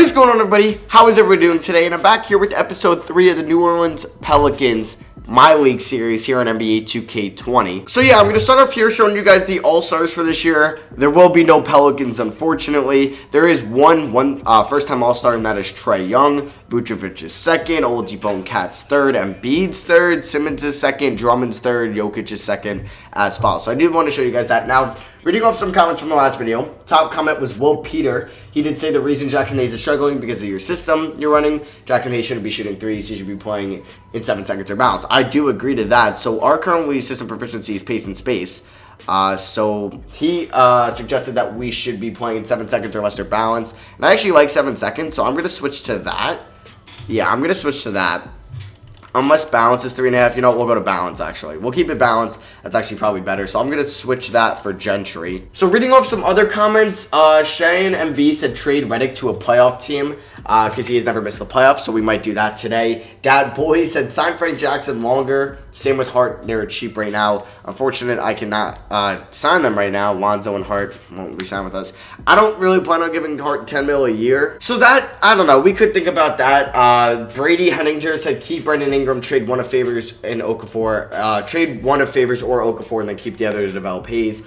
is going on, everybody? How is everybody doing today? And I'm back here with episode 3 of the New Orleans Pelicans My League series here on NBA 2K20. So yeah, I'm going to start off here showing you guys the All-Stars for this year. There will be no Pelicans, unfortunately. There is one first-time All-Star, and that is Trae Young. Vucevic is second, Oladipo and Cat's third, Embiid's third, Simmons is second, Drummond's third, Jokic is second as follows. So I did want to show you guys that. Now, reading off some comments from the last video, top comment was Will Peter. He did say the reason Jackson Hayes is struggling because of your system you're running. Jackson Hayes shouldn't be shooting threes. He should be playing in 7 seconds or bounce. I do agree to that. So our currently system proficiency is pace and space. So he suggested that we should be playing in 7 seconds or less or balance. And I actually like 7 seconds, so I'm going to switch to that. Yeah, I'm going to switch to that. Unless balance is 3.5, you know what, we'll go to balance, actually. We'll keep it balanced. That's actually probably better. So I'm going to switch that for Gentry. So reading off some other comments, Shane MB said trade Redick to a playoff team because he has never missed the playoffs, so we might do that today. Dad Boy said sign Frank Jackson longer. Same with Hart. They're cheap right now. Unfortunate, I cannot sign them right now. Lonzo and Hart won't re-sign with us. I don't really plan on giving Hart $10 million a year. So that, I don't know. We could think about that. Brady Henninger said keep Brandon Ingram, trade one of Favors and Okafor. Trade one of Favors or Okafor and then keep the other to develop Hayes.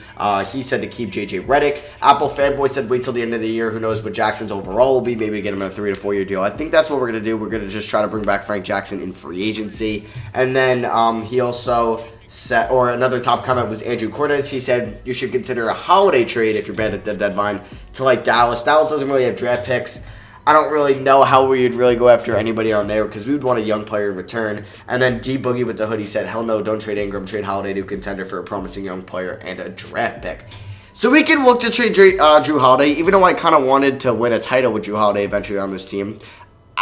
He said to keep JJ Redick. Apple Fanboy said wait till the end of the year. Who knows what Jackson's overall will be. Maybe get him a 3 to 4 year deal. I think that's what we're going to do. We're going to just try to bring back Frank Jackson in free agency. And then he also said, or another top comment was Andrew Cortez. He said you should consider a holiday trade if you're bad at the deadline to like Dallas. Dallas doesn't really have draft picks. I don't really know how we'd really go after anybody on there because we would want a young player in return. And then D Boogie with the hoodie said, hell no, don't trade Ingram, trade Holiday to a contender for a promising young player and a draft pick. So we can look to trade Drew Holiday, even though I kind of wanted to win a title with Drew Holiday eventually on this team.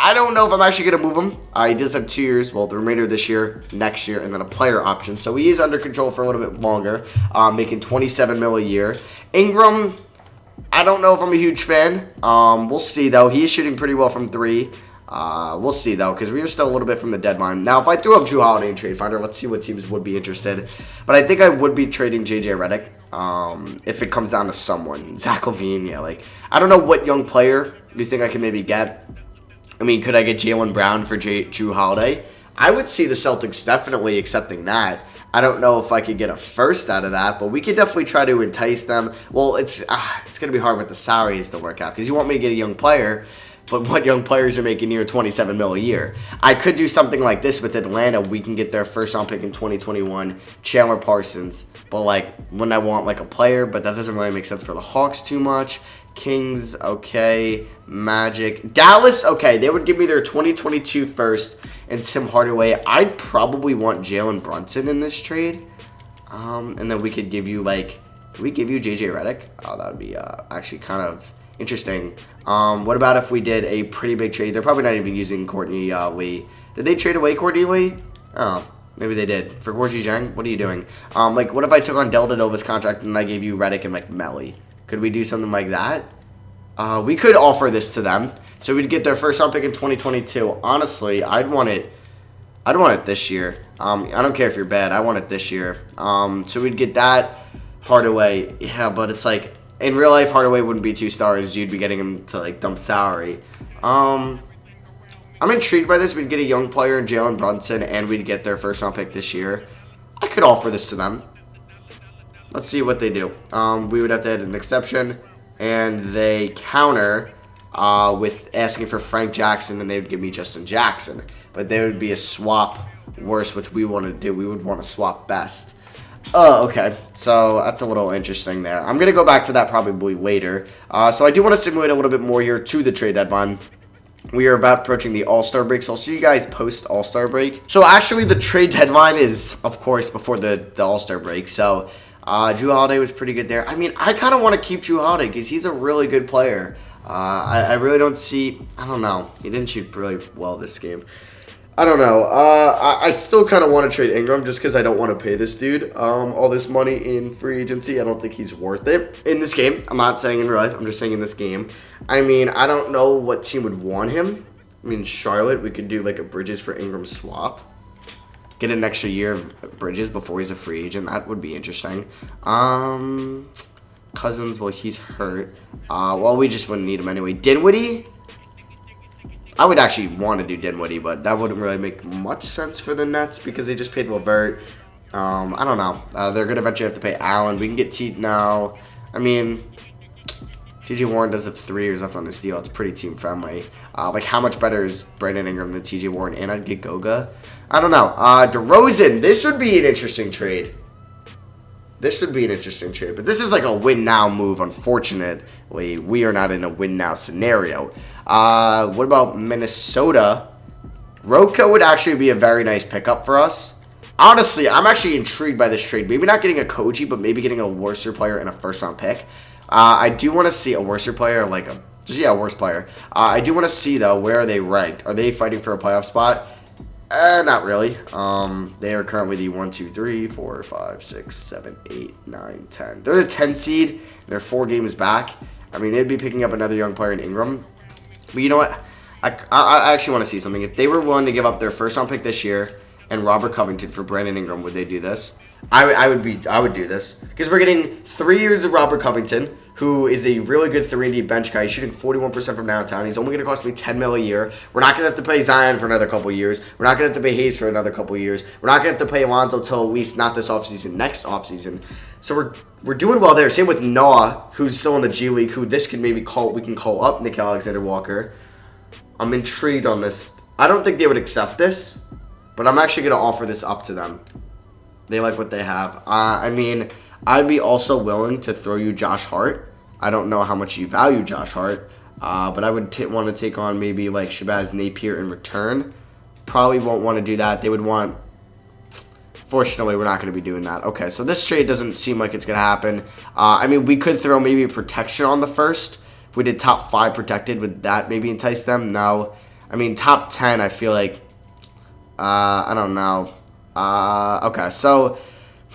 I don't know if I'm actually going to move him. He does have 2 years, well, the remainder of this year, next year, and then a player option. So he is under control for a little bit longer, making $27 million a year. Ingram, I don't know if I'm a huge fan. We'll see, though. He is shooting pretty well from 3. We'll see, though, because we are still a little bit from the deadline. Now, if I threw up Drew Holiday in Trade Finder, let's see what teams would be interested. But I think I would be trading JJ Redick if it comes down to someone. Zach LaVine, yeah. Like, I don't know what young player you think I can maybe get. I mean, could I get Jaylen Brown for Drew Holiday? I would see the Celtics definitely accepting that. I don't know if I could get a first out of that, but we could definitely try to entice them. Well, it's going to be hard with the salaries to work out because you want me to get a young player, but what young players are making near $27 million a year? I could do something like this with Atlanta. We can get their first-round pick in 2021, Chandler Parsons. But, like, when I want, like, a player, but that doesn't really make sense for the Hawks too much. Kings, okay. Magic. Dallas, okay. They would give me their 2022 first and Tim Hardaway. I'd probably want Jalen Brunson in this trade. And then we could give you, like, could we give you JJ Redick? Oh, that would be actually kind of interesting. What about if we did a pretty big trade? They're probably not even using Courtney Lee. Did they trade away Courtney Lee? Oh, maybe they did. For Gorgie Zhang? What are you doing? Like, what if I took on Delta Nova's contract and I gave you Redick and, like, Melly? Could we do something like that? We could offer this to them. So we'd get their first round pick in 2022. Honestly, I'd want it this year. I don't care if you're bad. I want it this year. So we'd get that. Hardaway. Yeah, but it's like, in real life, Hardaway wouldn't be 2 stars. You'd be getting him to, like, dump salary. I'm intrigued by this. We'd get a young player in Jalen Brunson, and we'd get their first round pick this year. I could offer this to them. Let's see what they do. We would have to add an exception, and they counter with asking for Frank Jackson, and they would give me Justin Jackson. But there would be a swap worse, which we want to do. We would want to swap best. Okay. So that's a little interesting there. I'm going to go back to that probably later. So I do want to simulate a little bit more here to the trade deadline. We are about approaching the All-Star break, so I'll see you guys post All-Star break. So actually, the trade deadline is, of course, before the All-Star break. So Drew Holiday was pretty good there. I mean, I kind of want to keep Drew Holiday because he's a really good player. I really don't see... I don't know. He didn't shoot really well this game. I don't know. I still kind of want to trade Ingram just because I don't want to pay this dude all this money in free agency. I don't think he's worth it in this game. I'm not saying in real life. I'm just saying in this game. I mean, I don't know what team would want him. I mean, Charlotte, we could do like a Bridges for Ingram swap. Get an extra year of Bridges before he's a free agent. That would be interesting. Cousins, well, he's hurt. Well, we just wouldn't need him anyway. Dinwiddie? I would actually want to do Dinwiddie, but that wouldn't really make much sense for the Nets because they just paid Levert. I don't know. They're going to eventually have to pay Allen. We can get T now. I mean, TJ Warren does have 3 years left on his deal. It's pretty team friendly. Like, how much better is Brandon Ingram than TJ Warren? And I'd get Goga. I don't know. DeRozan. This would be an interesting trade. This would be an interesting trade. But this is like a win-now move. Unfortunately, we are not in a win-now scenario. What about Minnesota? Roka would actually be a very nice pickup for us. Honestly, I'm actually intrigued by this trade. Maybe not getting a Koji, but maybe getting a worser player and a first-round pick. I do want to see a worser player, like a worse player. I do want to see, though, where are they ranked? Are they fighting for a playoff spot? Not really. They are currently the 1, 2, 3, 4, 5, 6, 7, 8, 9, 10. They're the 10 seed. They're 4 games back. I mean, they'd be picking up another young player in Ingram. But you know what? I actually want to see something. If they were willing to give up their first-round pick this year and Robert Covington for Brandon Ingram, would they do this? I would do this. Because we're getting 3 years of Robert Covington, who is a really good 3-and-D bench guy. He's shooting 41% from downtown. He's only going to cost me $10 million a year. We're not going to have to pay Zion for another couple of years. We're not going to have to pay Hayes for another couple of years. We're not going to have to pay Alonzo till at least not this offseason, next offseason. So we're doing well there. Same with Noah, who's still in the G League, who this can maybe we can call up Nick Alexander-Walker. I'm intrigued on this. I don't think they would accept this, but I'm actually going to offer this up to them. They like what they have. I mean, I'd be also willing to throw you Josh Hart. I don't know how much you value Josh Hart, but I would want to take on maybe like Shabazz Napier in return. Probably won't want to do that. They would want... Fortunately, we're not going to be doing that. Okay, so this trade doesn't seem like it's going to happen. I mean, we could throw maybe a protection on the first. If we did top 5 protected, would that maybe entice them? No. I mean, top 10, I feel like... I don't know. Okay, so...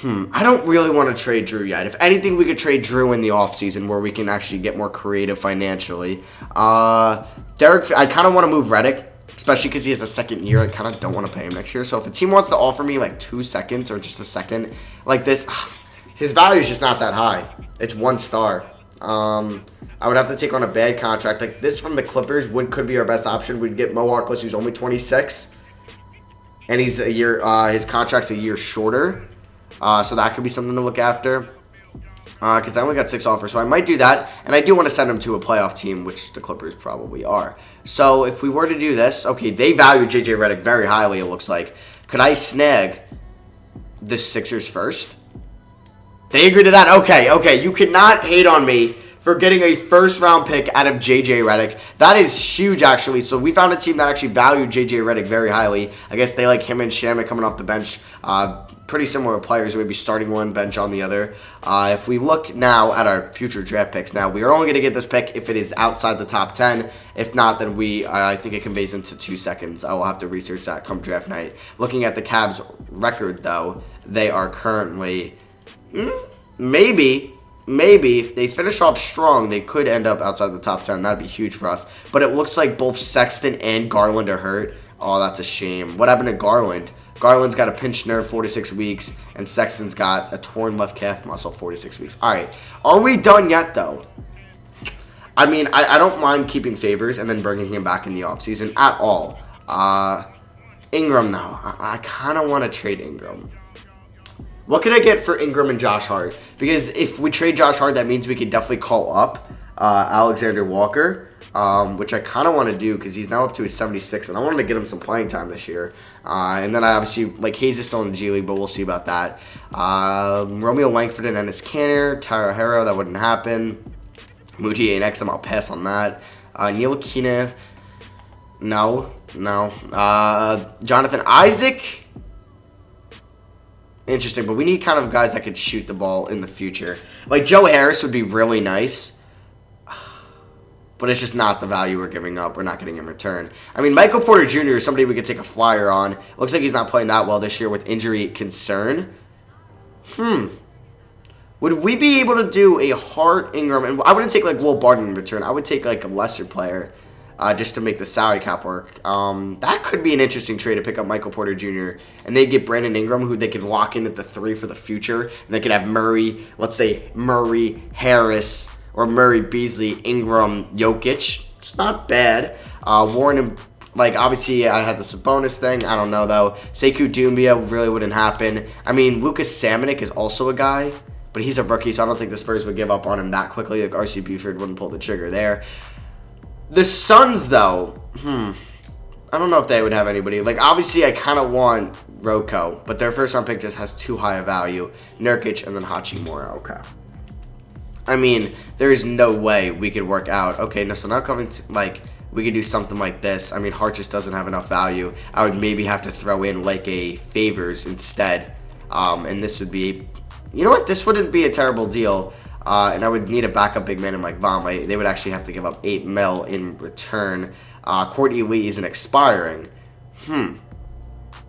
I don't really want to trade Drew yet. If anything, we could trade Drew in the offseason where we can actually get more creative financially. Derek, I kind of want to move Redick, especially because he has a second year. I kind of don't want to pay him next year. So if a team wants to offer me like 2 seconds or just a second like this, his value is just not that high. It's 1 star. I would have to take on a bad contract. Like this from the Clippers could be our best option. We'd get Mo Harkless, who's only 26. And he's a year. His contract's a year shorter. So that could be something to look after. Because I only got 6 offers. So I might do that. And I do want to send him to a playoff team, which the Clippers probably are. So if we were to do this, okay, they value J.J. Redick very highly, it looks like. Could I snag the Sixers first? They agree to that? Okay. You cannot hate on me for getting a first-round pick out of J.J. Redick. That is huge, actually. So we found a team that actually valued J.J. Redick very highly. I guess they like him and Shamet coming off the bench. Pretty similar players, maybe starting one, bench on the other. If we look now at our future draft picks, now we are only going to get this pick if it is outside the top 10. If not, then I think it conveys into 2 seconds. I will have to research that come draft night. Looking at the Cavs' record, though, they are currently maybe if they finish off strong, they could end up outside the top 10. That'd be huge for us. But it looks like both Sexton and Garland are hurt. Oh, that's a shame. What happened to Garland? Garland's got a pinched nerve, 4 to 6 weeks, and Sexton's got a torn left calf muscle, 4 to 6 weeks. All right. Are we done yet, though? I mean, I don't mind keeping Favors and then bringing him back in the offseason at all. Ingram, though. I kind of want to trade Ingram. What could I get for Ingram and Josh Hart? Because if we trade Josh Hart, that means we could definitely call up Alexander Walker, which I kind of want to do because he's now up to his 76, and I wanted to get him some playing time this year. And then I obviously, like, Hayes is still in the G League, but we'll see about that. Romeo Langford and Ennis Kanter, Tyler Herro, that wouldn't happen. Moody and XM, I'll pass on that. Neil Keenan, no. Jonathan Isaac, interesting, but we need kind of guys that could shoot the ball in the future. Like, Joe Harris would be really nice, but it's just not the value we're giving up. We're not getting in return. I mean, Michael Porter Jr. is somebody we could take a flyer on. Looks like he's not playing that well this year with injury concern. Would we be able to do a Hart, Ingram, and I wouldn't take, like, Will Barton in return. I would take, like, a lesser player just to make the salary cap work. That could be an interesting trade to pick up Michael Porter Jr. And they'd get Brandon Ingram, who they could lock in at the 3 for the future. And they could have Murray, let's say Murray, Harris, or Murray, Beasley, Ingram, Jokic. It's not bad. Warren and Like, obviously, I had the Sabonis thing. I don't know, though. Sekou Doumbia really wouldn't happen. I mean, Lucas Samanic is also a guy, but he's a rookie, so I don't think the Spurs would give up on him that quickly. Like, R.C. Buford wouldn't pull the trigger there. The Suns, though, I don't know if they would have anybody. Like, obviously, I kind of want Rocco, but their first-round pick just has too high a value. Nurkic and then Hachimura. Okay. I mean, there is no way we could work out. Okay, no, so now coming to, like, we could do something like this. I mean, Hart just doesn't have enough value. I would maybe have to throw in, like, a Favors instead. And this would be, you know what? This wouldn't be a terrible deal. And I would need a backup big man in Mike Vonleh. They would actually have to give up $8 million in return. Courtney Lee isn't expiring.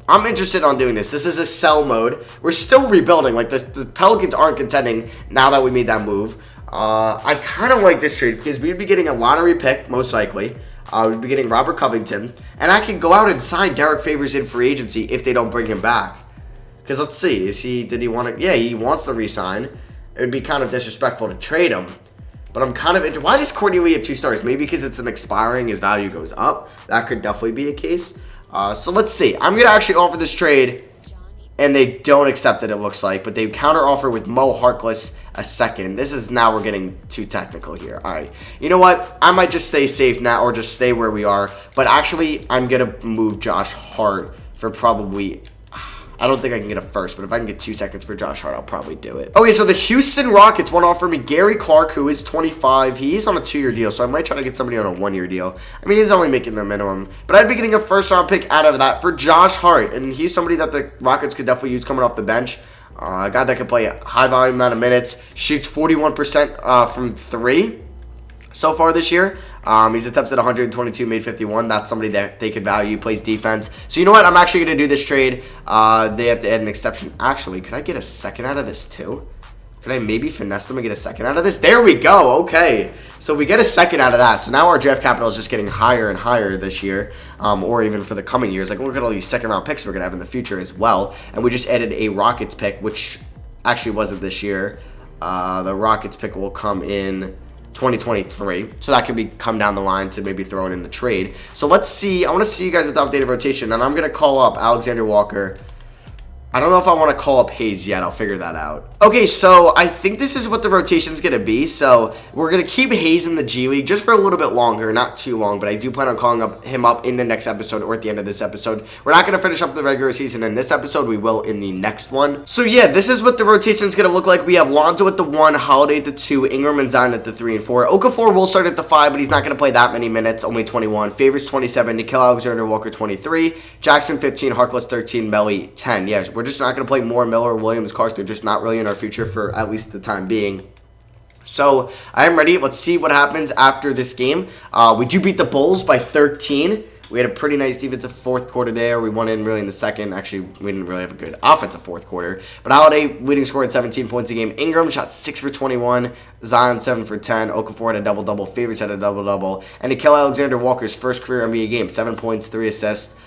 I'm interested on doing this. This is a sell mode. We're still rebuilding. Like, the Pelicans aren't contending now that we made that move. I kind of like this trade because we'd be getting a lottery pick, most likely. We'd be getting Robert Covington. And I could go out and sign Derek Favors in free agency if they don't bring him back. Because let's see. Did he want to? Yeah, he wants to re-sign. It would be kind of disrespectful to trade him. But I'm kind of interested. Why does Courtney Lee have 2 stars? Maybe because it's an expiring, his value goes up. That could definitely be a case. So let's see. I'm going to actually offer this trade, and they don't accept it, it looks like. But they counter-offer with Mo Harkless a second. This is now we're getting too technical here. All right. You know what? I might just stay safe now or just stay where we are. But actually, I'm going to move Josh Hart for probably... I don't think I can get a first, but if I can get 2 seconds for Josh Hart, I'll probably do it. Okay, so the Houston Rockets want to offer me Gary Clark, who is 25. He's on a 2-year deal, so I might try to get somebody on a 1-year deal. I mean, he's only making their minimum, but I'd be getting a first-round pick out of that for Josh Hart, and he's somebody that the Rockets could definitely use coming off the bench. A guy that can play a high-volume amount of minutes, shoots 41% from 3 so far this year. He's attempted 122, made 51. That's somebody that they could value, plays defense. So you know what? I'm actually going to do this trade. They have to add an exception. Actually, could I get a second out of this too? Could I maybe finesse them and get a second out of this? There we go. Okay. So we get a second out of that. So now our draft capital is just getting higher and higher this year, or even for the coming years. Like, look at all these second-round picks we're going to have in the future as well. And we just added a Rockets pick, which actually wasn't this year. The Rockets pick will come in 2023, so that could come down the line to maybe throw it in the trade. So let's see. I want to see you guys with the updated rotation, and I'm going to call up Alexander Walker. I don't know if I want to call up Hayes yet. I'll figure that out. Okay, so I think this is what the rotation's going to be. So we're going to keep Hayes in the G League just for a little bit longer, not too long, but I do plan on calling him up in the next episode or at the end of this episode. We're not going to finish up the regular season in this episode. We will in the next one. So yeah, this is what the rotation's going to look like. We have Lonzo at the 1, Holiday at the 2, Ingram and Zion at the 3 and 4. Okafor will start at the 5, but he's not going to play that many minutes, only 21. Favors 27, Nickeil Alexander-Walker 23, Jackson 15, Harkless 13, Melly 10. Yeah, we're just not going to play more Miller, Williams, Clark. They're just not really in our future for at least the time being. So I am ready. Let's see what happens after this game. We do beat the Bulls by 13. We had a pretty nice defensive fourth quarter there. We won in really in the second. Actually, we didn't really have a good offensive fourth quarter. But Holiday leading scorer at 17 points a game. Ingram shot 6 for 21. Zion 7 for 10. Okafor had a double-double. Favors had a double-double. And Nickeil Alexander-Walker's first career NBA game. 7 points, 3 assists.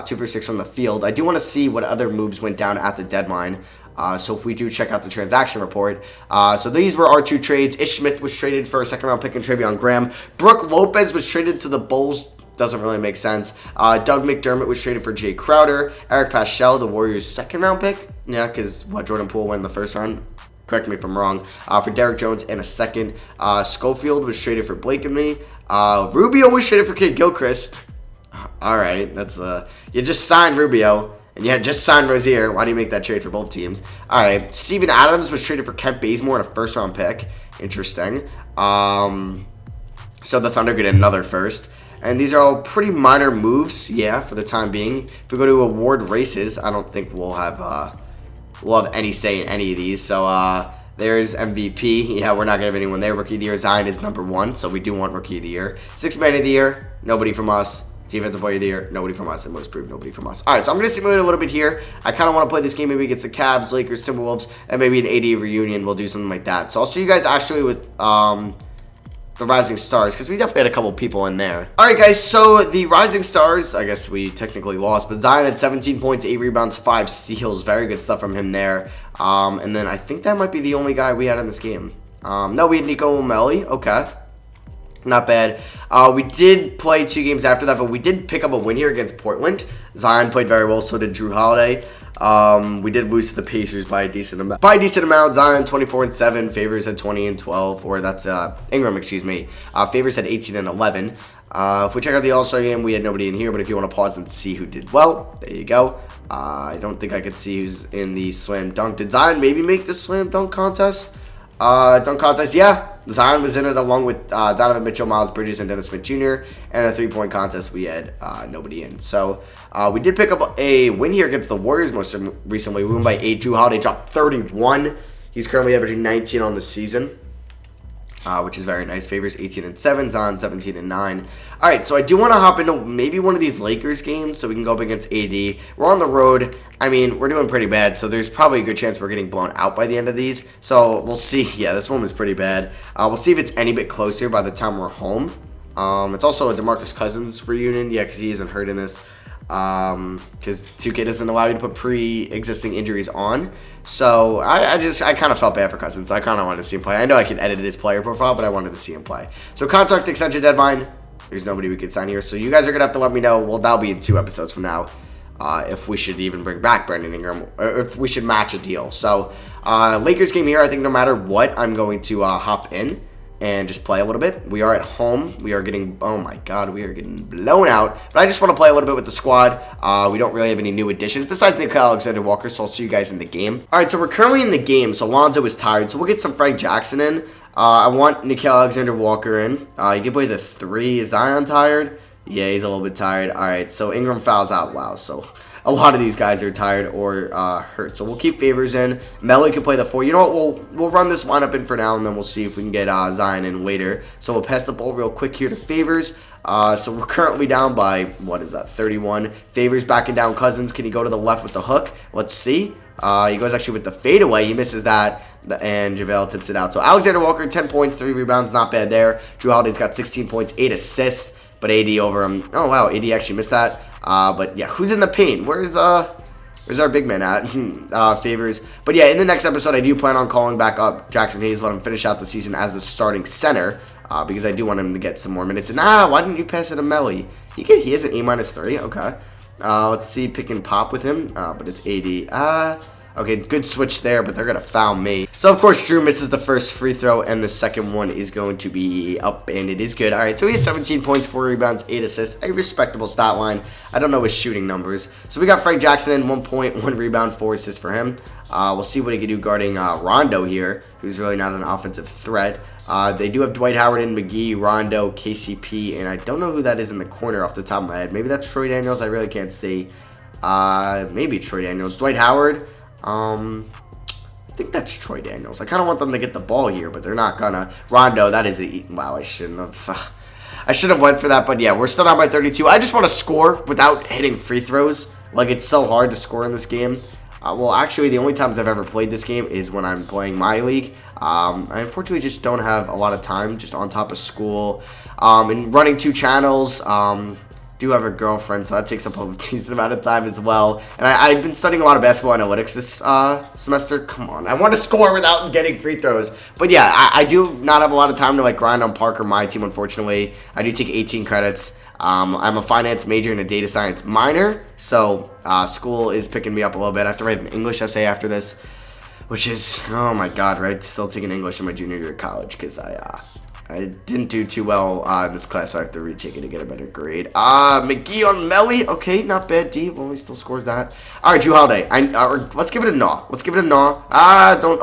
2 for 6 on the field. I do want to see what other moves went down at the deadline. So if we do check out the transaction report. So these were our 2 trades. Ish Smith was traded for a second-round pick and Trevion Graham. Brooke Lopez was traded to the Bulls. Doesn't really make sense. Doug McDermott was traded for Jay Crowder. Eric Paschall, the Warriors' second-round pick. Yeah, because Jordan Poole went in the first round. Correct me if I'm wrong. For Derek Jones and a second. Schofield was traded for Blake and me. Rubio was traded for Kid Gilchrist. All right, that's you just signed Rubio, and you had just signed Rozier. Why do you make that trade for both teams? All right, Steven Adams was traded for Kent Bazemore and a first-round pick. Interesting. So the Thunder get another first, and these are all pretty minor moves, yeah, for the time being. If we go to award races, I don't think we'll have any say in any of these. So there's MVP. Yeah, we're not gonna have anyone there. Rookie of the Year, Zion is number 1, so we do want Rookie of the Year. Sixth Man of the Year, nobody from us. Defensive Player of the Year, nobody from us, and most proved, nobody from us. All right, so I'm going to simulate a little bit here. I kind of want to play this game maybe against the Cavs, Lakers, Timberwolves, and maybe an AD reunion. We'll do something like that. So I'll see you guys actually with the Rising Stars, because we definitely had a couple people in there. All right, guys, so the Rising Stars, I guess we technically lost, but Zion had 17 points, 8 rebounds, 5 steals. Very good stuff from him there. And then I think that might be the only guy we had in this game. No, we had Nico Melli. Okay. Not bad. We did play 2 games after that, but we did pick up a win here against Portland. Zion played very well, so did Drew Holiday. We did lose to the Pacers by a decent amount. Zion 24-7, Favors had 20-12, or that's Ingram, excuse me. Favors had 18-11. If we check out the All-Star game, we had nobody in here, but if you want to pause and see who did well, there you go. I don't think I could see who's in the slam dunk. Did Zion maybe make the slam dunk contest? Yeah. Zion was in it along with Donovan Mitchell, Miles Bridges, and Dennis Smith Jr. And the 3-point contest, we had nobody in. So we did pick up a win here against the Warriors most recently. We won by 8. Drew Holiday dropped 31. He's currently averaging 19 on the season, which is very nice. Favors 18-7, Zion 17-9. All right, so I do want to hop into maybe one of these Lakers games so we can go up against AD. We're on the road. I mean, we're doing pretty bad, so there's probably a good chance we're getting blown out by the end of these. So we'll see. Yeah, this one was pretty bad. We'll see if it's any bit closer by the time we're home. It's also a DeMarcus Cousins reunion. Yeah, because he isn't hurt in this. Because 2K doesn't allow you to put pre-existing injuries on. So I kind of felt bad for Cousins. I kind of wanted to see him play. I know I can edit his player profile, but I wanted to see him play. So contract extension deadline. There's nobody we could sign here. So you guys are going to have to let me know. Well, that'll be in 2 episodes from now. If we should even bring back Brandon Ingram, or if we should match a deal. So Lakers game here, I think no matter what, I'm going to hop in and just play a little bit. We are at home. We are getting, oh my God, we are getting blown out. But I just want to play a little bit with the squad. We don't really have any new additions besides Nickeil Alexander-Walker, so I'll see you guys in the game. All right, so we're currently in the game, so Lonzo is tired, so we'll get some Frank Jackson in. I want Nickeil Alexander-Walker in. He can play the 3. Is Zion tired? Yeah, he's a little bit tired. All right, so Ingram fouls out. Wow, so a lot of these guys are tired or hurt. So we'll keep Favors in. Melly can play the 4. You know what? We'll run this lineup in for now, and then we'll see if we can get Zion in later. So we'll pass the ball real quick here to Favors. So we're currently down by, what is that, 31. Favors backing down Cousins. Can he go to the left with the hook? Let's see. He goes actually with the fadeaway. He misses that, and JaVale tips it out. So Alexander Walker, 10 points, 3 rebounds. Not bad there. Drew Holiday's got 16 points, 8 assists, but AD over him. Oh, wow, AD actually missed that. But, yeah, who's in the paint? Where's our big man at? Favors. But, yeah, in the next episode, I do plan on calling back up Jackson Hayes, let him finish out the season as the starting center. Because I do want him to get some more minutes. And why didn't you pass it to Melly? He has an A-3. Okay. Let's see, pick and pop with him. But it's AD. Okay, good switch there, but they're going to foul me. So, of course, Drew misses the first free throw, and the second one is going to be up, and it is good. All right, so he has 17 points, 4 rebounds, 8 assists, a respectable stat line. I don't know his shooting numbers. So we got Frank Jackson in, 1 point, 1 rebound, 4 assists for him. We'll see what he can do guarding Rondo here, who's really not an offensive threat. They do have Dwight Howard and McGee, Rondo, KCP, and I don't know who that is in the corner off the top of my head. Maybe that's Troy Daniels. I really can't see. Maybe Troy Daniels. Dwight Howard. I think that's Troy Daniels. I kind of want them to get the ball here, but they're not gonna. Rondo, that is a... Wow, I shouldn't have went for that, but yeah, we're still down by 32. I just want to score without hitting free throws. Like, it's so hard to score in this game. Well, actually, the only times I've ever played this game is when I'm playing my league. I unfortunately just don't have a lot of time just on top of school. And running 2 channels. Do have a girlfriend, so that takes up a decent amount of time as well. And I've been studying a lot of basketball analytics this semester. Come on, I want to score without getting free throws. But yeah, I do not have a lot of time to like grind on Parker, my team, unfortunately. I do take 18 credits. I'm a finance major and a data science minor, so school is picking me up a little bit. I have to write an English essay after this, which is, oh my God, right? Still taking English in my junior year of college because I didn't do too well in this class, so I have to retake it to get a better grade. McGee on Melly. Okay, not bad, D. Well, he still scores that. All right, Drew Holiday. Let's give it a gnaw. Let's give it a gnaw.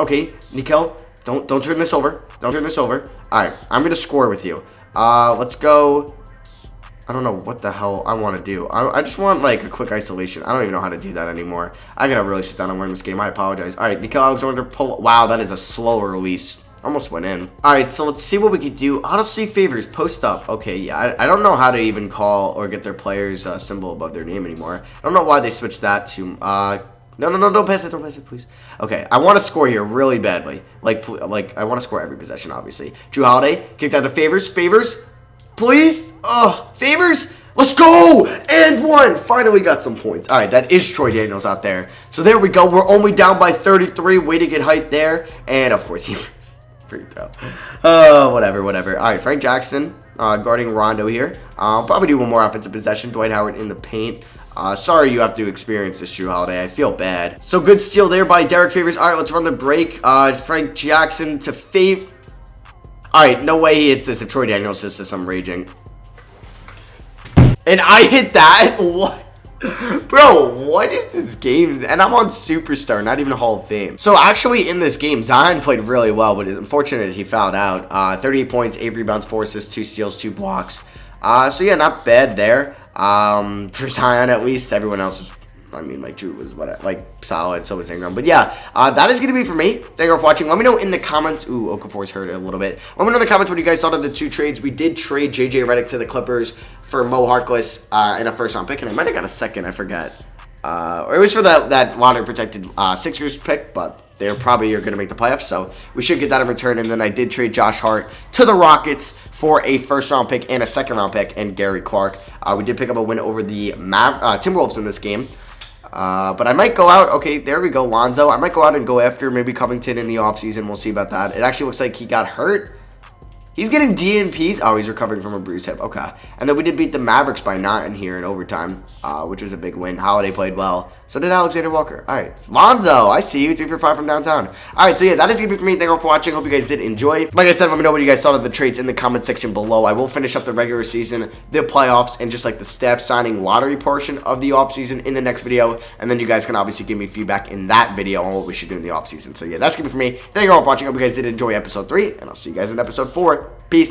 Okay, Nickeil, don't turn this over. Don't turn this over. All right, I'm going to score with you. Let's go. I don't know what the hell I want to do. I just want, like, a quick isolation. I don't even know how to do that anymore. I got to really sit down and learn this game. I apologize. All right, Nickeil Alexander pull. Wow, that is a slower release. Almost went in. All right, so let's see what we could do. Honestly, Favors, post up. Okay, yeah, I don't know how to even call or get their players' symbol above their name anymore. I don't know why they switched that to... No, don't pass it, please. Okay, I want to score here really badly. Like I want to score every possession, obviously. Drew Holiday, kicked out to Favors. Favors, please. Oh, Favors. Let's go! And 1! Finally got some points. All right, that is Troy Daniels out there. So there we go. We're only down by 33. Way to get hyped there. And, of course, he Free throw. Oh, whatever. All right, Frank Jackson guarding Rondo here. I'll probably do one more offensive possession. Dwight Howard in the paint. Sorry you have to experience this, Drew Holiday. I feel bad. So good steal there by Derek Favors. All right, let's run the break. Frank Jackson to Fav. All right, no way he hits this. If Troy Daniels hits this, I'm raging. And I hit that? What? Bro, what is this game? And I'm on Superstar, not even Hall of Fame. So actually in this game, Zion played really well, but it's unfortunate he fouled out. 38 points, 8 rebounds, 4 assists, 2 steals, 2 blocks. So yeah, not bad there. For Zion at least. Everyone else was, I mean, like Drew was solid, so was Ingram. But yeah, that is going to be for me. Thank you for watching. Let me know in the comments. Ooh, Okafor's hurt a little bit. Let me know in the comments what you guys thought of the 2 trades. We did trade JJ Redick to the Clippers for Mo Harkless and a first round pick, and I might have got a second, I forget. Or it was for that lottery protected Sixers pick, but they're probably going to make the playoffs, so we should get that in return. And then I did trade Josh Hart to the Rockets for a first-round pick and a second-round pick and Gary Clark. We did pick up a win over the Timberwolves in this game. But I might go out. Okay, there we go, Lonzo. I might go out and go after maybe Covington in the offseason. We'll see about that. It actually looks like he got hurt. He's getting DNPs. Oh, he's recovering from a bruised hip. Okay. And then we did beat the Mavericks by 9 here in overtime, which was a big win. Holiday played well. So did Alexander Walker. All right. Lonzo, I see you. 3 for 5 from downtown. All right. So, yeah, that is going to be for me. Thank you all for watching. Hope you guys did enjoy. Like I said, let me know what you guys thought of the trades in the comment section below. I will finish up the regular season, the playoffs, and just like the staff signing lottery portion of the offseason in the next video. And then you guys can obviously give me feedback in that video on what we should do in the offseason. So, yeah, that's going to be for me. Thank you all for watching. Hope you guys did enjoy episode 3, and I'll see you guys in episode 4. Peace.